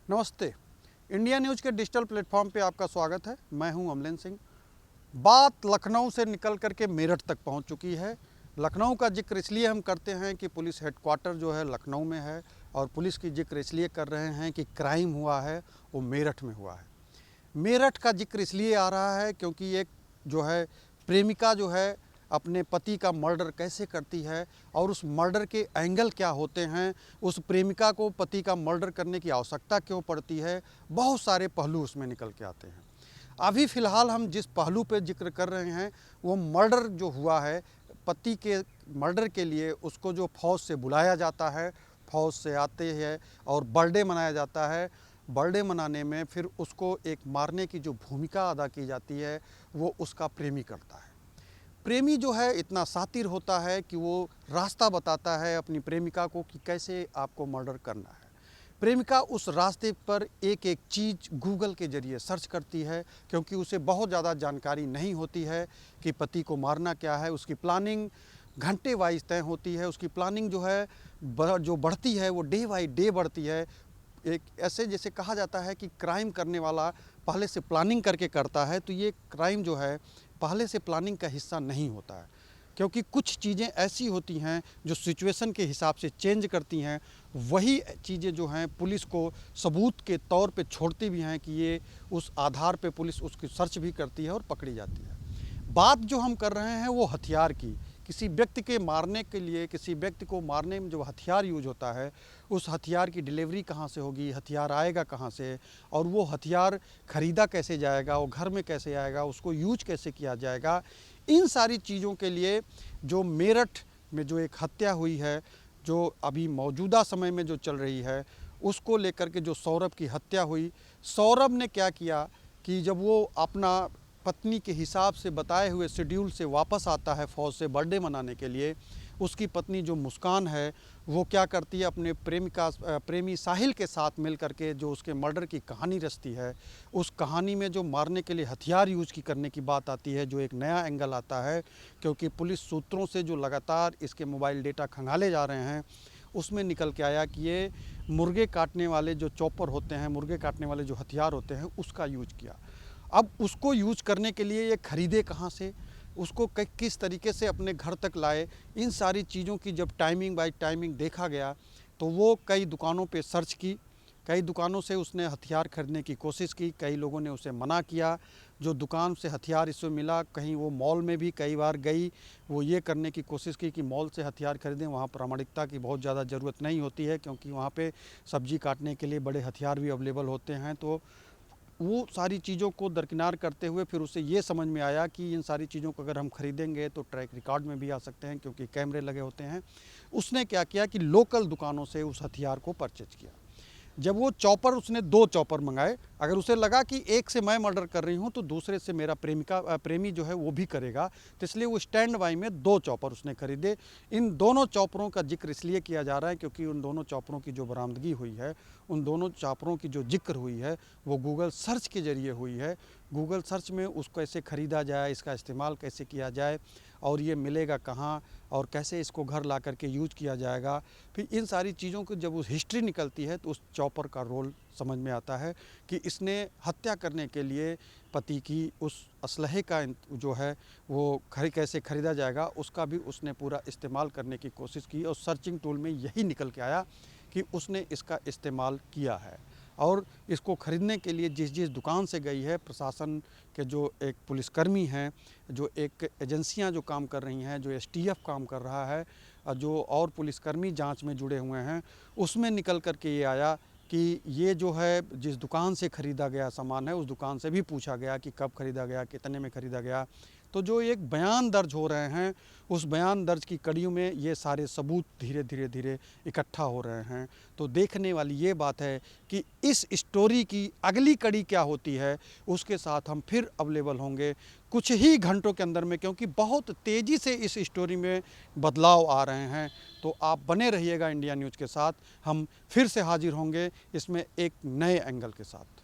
नमस्ते। India news के digital platform पे आपका स्वागत है। मैं हूं अमलेन सिंह। बात लखनऊ से निकल कर के मेरठ तक पहुंच चुकी है। लखनऊ का जिक्र इसलिए हम करते हैं कि पुलिस हेडक्वार्टर जो है लखनऊ में है, और पुलिस की जिक्र इसलिए कर रहे हैं कि क्राइम हुआ है वो मेरठ में हुआ है। मेरठ का जिक्र इसलिए आ रहा है क्योंकि एक जो है प्रेमिका जो है अपने पति का मर्डर कैसे करती है और उस मर्डर के एंगल क्या होते हैं, उस प्रेमिका को पति का मर्डर करने की आवश्यकता क्यों पड़ती है, बहुत सारे पहलू उसमें निकल के आते हैं। अभी फ़िलहाल हम जिस पहलू पे जिक्र कर रहे हैं वो मर्डर जो हुआ है, पति के मर्डर के लिए उसको जो फ़ौज से बुलाया जाता है, फ़ौज से आते हैं और बर्थडे मनाया जाता है। बर्थडे मनाने में फिर उसको एक मारने की जो भूमिका अदा की जाती है वो उसका प्रेमी करता है। प्रेमी जो है इतना शातिर होता है कि वो रास्ता बताता है अपनी प्रेमिका को कि कैसे आपको मर्डर करना है। प्रेमिका उस रास्ते पर एक एक चीज़ गूगल के ज़रिए सर्च करती है, क्योंकि उसे बहुत ज़्यादा जानकारी नहीं होती है कि पति को मारना क्या है। उसकी प्लानिंग घंटे वाइज तय होती है। उसकी प्लानिंग जो है जो बढ़ती है वो डे बाई डे बढ़ती है। एक ऐसे जैसे कहा जाता है कि क्राइम करने वाला पहले से प्लानिंग करके करता है, तो ये क्राइम जो है पहले से प्लानिंग का हिस्सा नहीं होता है, क्योंकि कुछ चीज़ें ऐसी होती हैं जो सिचुएशन के हिसाब से चेंज करती हैं। वही चीज़ें जो हैं पुलिस को सबूत के तौर पे छोड़ती भी हैं कि ये उस आधार पे पुलिस उसकी सर्च भी करती है और पकड़ी जाती है। बात जो हम कर रहे हैं वो हथियार की। किसी व्यक्ति के मारने के लिए, किसी व्यक्ति को मारने में जो हथियार यूज होता है, उस हथियार की डिलीवरी कहाँ से होगी, हथियार आएगा कहाँ से, और वो हथियार ख़रीदा कैसे जाएगा, वो घर में कैसे आएगा, उसको यूज कैसे किया जाएगा। इन सारी चीज़ों के लिए जो मेरठ में जो एक हत्या हुई है, जो अभी मौजूदा समय में जो चल रही है, उसको लेकर के जो सौरभ की हत्या हुई, सौरभ ने क्या किया कि जब वो अपना पत्नी के हिसाब से बताए हुए शेड्यूल से वापस आता है फ़ौज से बर्थडे मनाने के लिए, उसकी पत्नी जो मुस्कान है वो क्या करती है, अपने प्रेमी साहिल के साथ मिल करके जो उसके मर्डर की कहानी रचती है। उस कहानी में जो मारने के लिए हथियार यूज की करने की बात आती है, जो एक नया एंगल आता है, क्योंकि पुलिस सूत्रों से जो लगातार इसके मोबाइल डेटा खंगाले जा रहे हैं, उसमें निकल के आया कि ये मुर्गे काटने वाले जो चॉपर होते हैं, मुर्गे काटने वाले जो हथियार होते हैं, उसका यूज किया। अब उसको यूज करने के लिए ये ख़रीदे कहाँ से, उसको किस तरीके से अपने घर तक लाए, इन सारी चीज़ों की जब टाइमिंग बाय टाइमिंग देखा गया तो वो कई दुकानों पे सर्च की, कई दुकानों से उसने हथियार खरीदने की कोशिश की, कई लोगों ने उसे मना किया। जो दुकान से हथियार इससे मिला, कहीं वो मॉल में भी कई बार गई, वो ये करने की कोशिश की कि मॉल से हथियार खरीदें, वहाँ प्रामाणिकता की बहुत ज़्यादा ज़रूरत नहीं होती है, क्योंकि वहाँ पे सब्जी काटने के लिए बड़े हथियार भी अवेलेबल होते हैं। तो वो सारी चीज़ों को दरकिनार करते हुए फिर उसे ये समझ में आया कि इन सारी चीज़ों को अगर हम ख़रीदेंगे तो ट्रैक रिकॉर्ड में भी आ सकते हैं, क्योंकि कैमरे लगे होते हैं। उसने क्या किया कि लोकल दुकानों से उस हथियार को परचेज किया। जब वो चॉपर, उसने 2 चॉपर मंगाए। अगर उसे लगा कि एक से मैं मर्डर कर रही हूँ तो दूसरे से मेरा प्रेमी जो है वो भी करेगा, तो इसलिए वो स्टैंड बाई में 2 चॉपर उसने खरीदे। इन दोनों चॉपरों का जिक्र इसलिए किया जा रहा है क्योंकि उन दोनों चॉपरों की जो बरामदगी हुई है, उन दोनों चॉपरों की जो जिक्र हुई है वो गूगल सर्च के ज़रिए हुई है। गूगल सर्च में उसको कैसे ख़रीदा जाए, इसका इस्तेमाल कैसे किया जाए, और ये मिलेगा कहाँ, और कैसे इसको घर ला करके यूज किया जाएगा। फिर इन सारी चीज़ों की जब उस हिस्ट्री निकलती है तो उस चॉपर का रोल समझ में आता है कि इसने हत्या करने के लिए पति की उस असलहे का जो है वो कैसे ख़रीदा जाएगा, उसका भी उसने पूरा इस्तेमाल करने की कोशिश की, और सर्चिंग टूल में यही निकल के आया कि उसने इसका इस्तेमाल किया है। और इसको ख़रीदने के लिए जिस जिस दुकान से गई है, प्रशासन के जो एक पुलिसकर्मी हैं, जो एक एजेंसियां जो काम कर रही हैं, जो एसटीएफ काम कर रहा है, जो और पुलिसकर्मी जांच में जुड़े हुए हैं, उसमें निकल कर के ये आया कि ये जो है जिस दुकान से ख़रीदा गया सामान है, उस दुकान से भी पूछा गया कि कब ख़रीदा गया, कितने में ख़रीदा गया। तो जो एक बयान दर्ज हो रहे हैं, उस बयान दर्ज की कड़ियों में ये सारे सबूत धीरे धीरे धीरे इकट्ठा हो रहे हैं। तो देखने वाली ये बात है कि इस स्टोरी की अगली कड़ी क्या होती है, उसके साथ हम फिर अवेलेबल होंगे कुछ ही घंटों के अंदर में, क्योंकि बहुत तेज़ी से इस स्टोरी में बदलाव आ रहे हैं। तो आप बने रहिएगा इंडिया न्यूज़ के साथ। हम फिर से हाजिर होंगे इसमें एक नए एंगल के साथ।